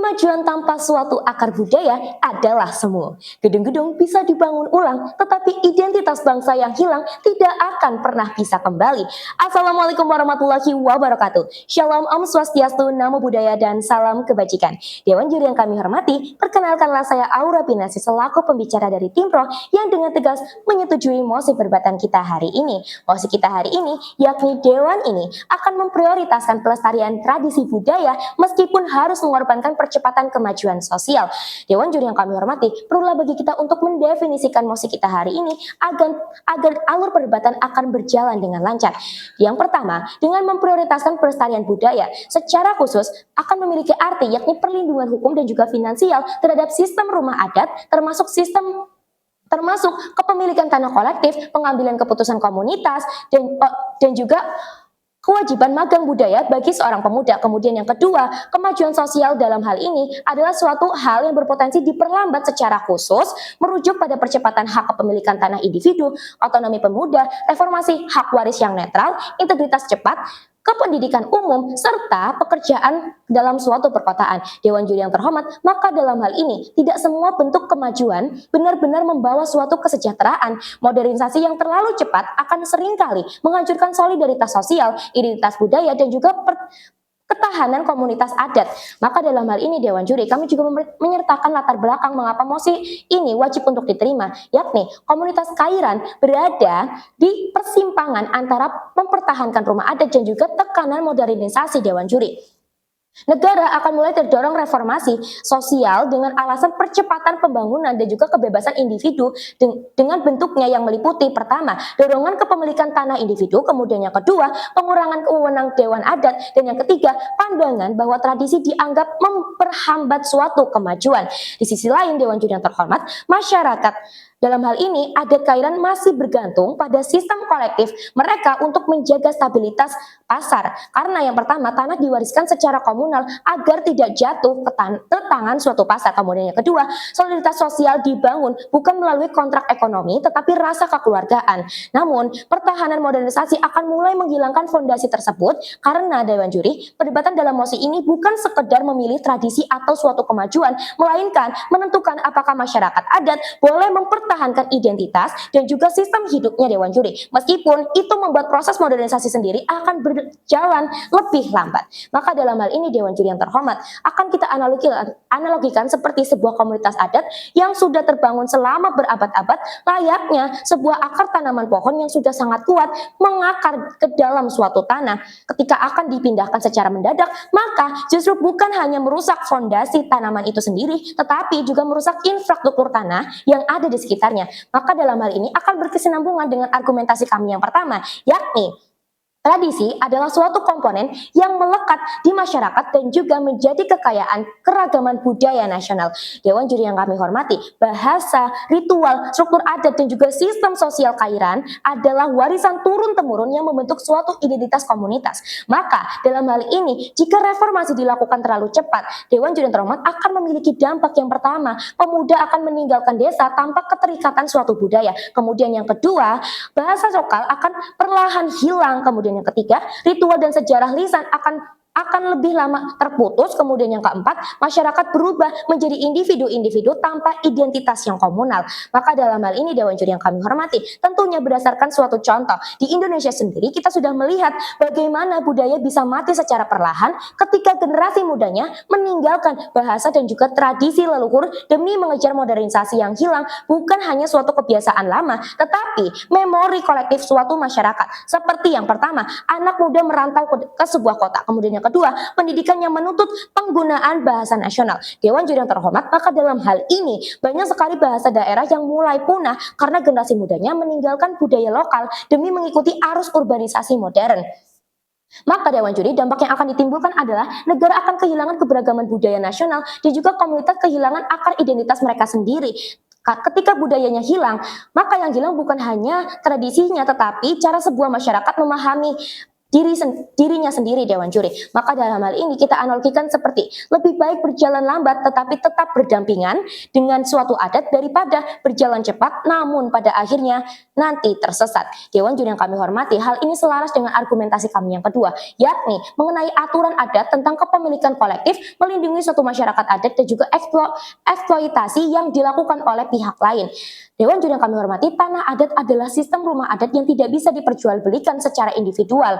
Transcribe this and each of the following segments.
Kemajuan tanpa suatu akar budaya adalah semu. Gedung-gedung bisa dibangun ulang, tetapi identitas bangsa yang hilang tidak akan pernah bisa kembali. Assalamualaikum warahmatullahi wabarakatuh. Shalom Om Swastiastu, Namo Buddhaya, dan salam kebajikan. Dewan juri yang kami hormati, perkenalkanlah saya Aura Pinasi selaku pembicara dari Tim Pro yang dengan tegas menyetujui mosi perdebatan kita hari ini. Mosi kita hari ini, yakni Dewan ini akan memprioritaskan pelestarian tradisi budaya meskipun harus mengorbankan percepatan kemajuan sosial. Dewan juri yang kami hormati, perlulah bagi kita untuk mendefinisikan mosi kita hari ini agar alur perdebatan akan berjalan dengan lancar. Yang pertama, dengan memprioritaskan pelestarian budaya, secara khusus akan memiliki arti yakni perlindungan hukum dan juga finansial terhadap sistem rumah adat, termasuk kepemilikan tanah kolektif, pengambilan keputusan komunitas, dan juga kewajiban magang budaya bagi seorang pemuda. Kemudian yang kedua, kemajuan sosial dalam hal ini adalah suatu hal yang berpotensi diperlambat secara khusus, merujuk pada percepatan hak kepemilikan tanah individu, otonomi pemuda, reformasi hak waris yang netral, integritas cepat, kependidikan umum, serta pekerjaan dalam suatu perkotaan. Dewan juri yang terhormat, maka dalam hal ini tidak semua bentuk kemajuan benar-benar membawa suatu kesejahteraan. Modernisasi yang terlalu cepat akan seringkali menghancurkan solidaritas sosial, identitas budaya, dan juga ketahanan komunitas adat. Maka dalam hal ini Dewan juri kami juga menyertakan latar belakang mengapa mosi ini wajib untuk diterima, yakni komunitas Kairan berada di persimpangan antara mempertahankan rumah adat dan juga tekanan modernisasi. Dewan juri, negara akan mulai terdorong reformasi sosial dengan alasan percepatan pembangunan dan juga kebebasan individu dengan bentuknya yang meliputi: pertama, dorongan kepemilikan tanah individu, kemudian yang kedua, pengurangan wewenang Dewan Adat, dan yang ketiga, pandangan bahwa tradisi dianggap memperhambat suatu kemajuan. Di sisi lain, Dewan Juri yang terhormat, masyarakat dalam hal ini adat Kairan masih bergantung pada sistem kolektif mereka untuk menjaga stabilitas pasar. Karena yang pertama, tanah diwariskan secara komunal agar tidak jatuh ke tangan suatu pasar. Kemudian yang kedua, solidaritas sosial dibangun bukan melalui kontrak ekonomi tetapi rasa kekeluargaan. Namun, pertahanan modernisasi akan mulai menghilangkan fondasi tersebut karena Dewan Juri, perdebatan dalam mosi ini bukan sekedar memilih tradisi atau suatu kemajuan, melainkan menentukan apakah masyarakat adat boleh mempertahankan identitas dan juga sistem hidupnya. Dewan Juri, meskipun itu membuat proses modernisasi sendiri akan berjalan lebih lambat. Maka dalam hal ini Dewan Juri yang terhormat, akan kita analogikan seperti sebuah komunitas adat yang sudah terbangun selama berabad-abad, layaknya sebuah akar tanaman pohon yang sudah sangat kuat mengakar ke dalam suatu tanah. Ketika akan dipindahkan secara mendadak, maka justru bukan hanya merusak fondasi tanaman itu sendiri, tetapi juga merusak infrastruktur tanah yang ada di sekitarnya. Maka dalam hal ini akan berkesinambungan dengan argumentasi kami yang pertama, yakni tradisi adalah suatu komponen yang melekat di masyarakat dan juga menjadi kekayaan keragaman budaya nasional. Dewan juri yang kami hormati, bahasa, ritual, struktur adat, dan juga sistem sosial Kairan adalah warisan turun-temurun yang membentuk suatu identitas komunitas. Maka dalam hal ini, jika reformasi dilakukan terlalu cepat, Dewan juri yang terhormat akan memiliki dampak yang pertama, pemuda akan meninggalkan desa tanpa keterikatan suatu budaya. Kemudian yang kedua, bahasa lokal akan perlahan hilang. Kemudian yang ketiga, ritual dan sejarah lisan akan lebih lama terputus. Kemudian yang keempat, masyarakat berubah menjadi individu-individu tanpa identitas yang komunal. Maka dalam hal ini Dewan Juri yang kami hormati, tentunya berdasarkan suatu contoh di Indonesia sendiri, kita sudah melihat bagaimana budaya bisa mati secara perlahan ketika generasi mudanya meninggalkan bahasa dan juga tradisi leluhur demi mengejar modernisasi yang hilang bukan hanya suatu kebiasaan lama, tetapi memori kolektif suatu masyarakat. Seperti yang pertama, anak muda merantau ke sebuah kota. Kemudian yang kedua, pendidikan yang menuntut penggunaan bahasa nasional. Dewan juri yang terhormat, maka dalam hal ini banyak sekali bahasa daerah yang mulai punah karena generasi mudanya meninggalkan budaya lokal demi mengikuti arus urbanisasi modern. Maka Dewan Juri, dampak yang akan ditimbulkan adalah negara akan kehilangan keberagaman budaya nasional dan juga komunitas kehilangan akar identitas mereka sendiri. Ketika budayanya hilang, maka yang hilang bukan hanya tradisinya tetapi cara sebuah masyarakat memahami dirinya sendiri Dewan Juri. Maka dalam hal ini kita analogikan seperti lebih baik berjalan lambat tetapi tetap berdampingan dengan suatu adat daripada berjalan cepat namun pada akhirnya nanti tersesat. Dewan Juri yang kami hormati, hal ini selaras dengan argumentasi kami yang kedua, yakni mengenai aturan adat tentang kepemilikan kolektif, melindungi suatu masyarakat adat dan juga eksploitasi yang dilakukan oleh pihak lain. Dewan Juri yang kami hormati, tanah adat adalah sistem rumah adat yang tidak bisa diperjualbelikan secara individual.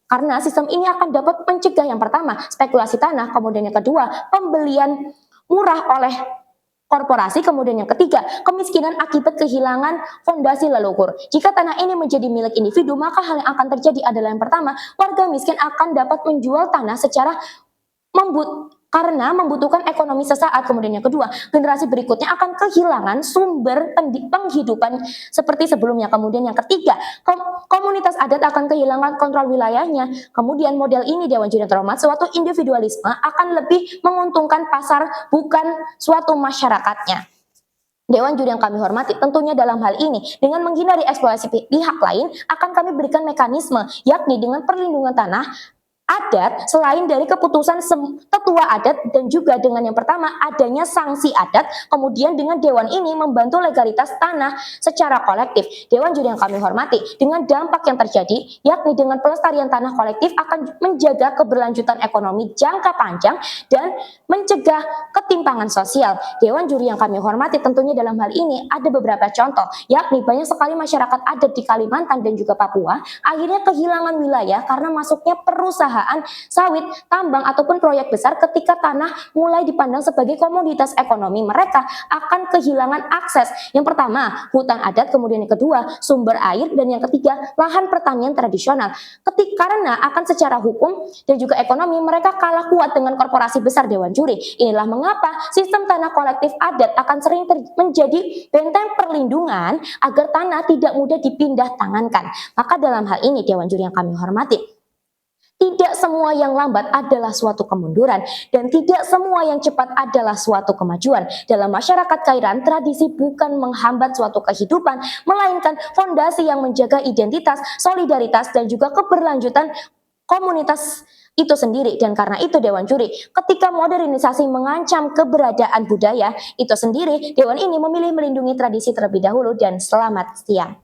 Karena sistem ini akan dapat mencegah yang pertama, spekulasi tanah, kemudian yang kedua, pembelian murah oleh korporasi, kemudian yang ketiga, kemiskinan akibat kehilangan fondasi leluhur. Jika tanah ini menjadi milik individu, maka hal yang akan terjadi adalah yang pertama, warga miskin akan dapat menjual tanah secara karena membutuhkan ekonomi sesaat. Kemudian yang kedua, generasi berikutnya akan kehilangan sumber penghidupan seperti sebelumnya. Kemudian yang ketiga, komunitas adat akan kehilangan kontrol wilayahnya. Kemudian model ini Dewan Juri yang terhormat, suatu individualisme akan lebih menguntungkan pasar bukan suatu masyarakatnya. Dewan Juri yang kami hormati, tentunya dalam hal ini dengan menghindari eksploitasi pihak lain akan kami berikan mekanisme, yakni dengan perlindungan tanah adat selain dari keputusan tetua adat dan juga dengan yang pertama adanya sanksi adat, kemudian dengan dewan ini membantu legalitas tanah secara kolektif. Dewan Juri yang kami hormati, dengan dampak yang terjadi yakni dengan pelestarian tanah kolektif akan menjaga keberlanjutan ekonomi jangka panjang dan mencegah ketimpangan sosial. Dewan Juri yang kami hormati, tentunya dalam hal ini ada beberapa contoh, yakni banyak sekali masyarakat adat di Kalimantan dan juga Papua akhirnya kehilangan wilayah karena masuknya perusahaan sawit, tambang ataupun proyek besar. Ketika tanah mulai dipandang sebagai komoditas ekonomi, mereka akan kehilangan akses. Yang pertama, hutan adat, kemudian yang kedua, sumber air, dan yang ketiga, lahan pertanian tradisional. Karena akan secara hukum dan juga ekonomi mereka kalah kuat dengan korporasi besar Dewan Juri. Inilah mengapa sistem tanah kolektif adat akan sering menjadi benteng perlindungan agar tanah tidak mudah dipindah tangankan. Maka dalam hal ini Dewan Juri yang kami hormati, tidak semua yang lambat adalah suatu kemunduran dan tidak semua yang cepat adalah suatu kemajuan. Dalam masyarakat Kairan, tradisi bukan menghambat suatu kehidupan, melainkan fondasi yang menjaga identitas, solidaritas, dan juga keberlanjutan komunitas itu sendiri. Dan karena itu Dewan Juri, ketika modernisasi mengancam keberadaan budaya itu sendiri, Dewan ini memilih melindungi tradisi terlebih dahulu. Dan selamat siang.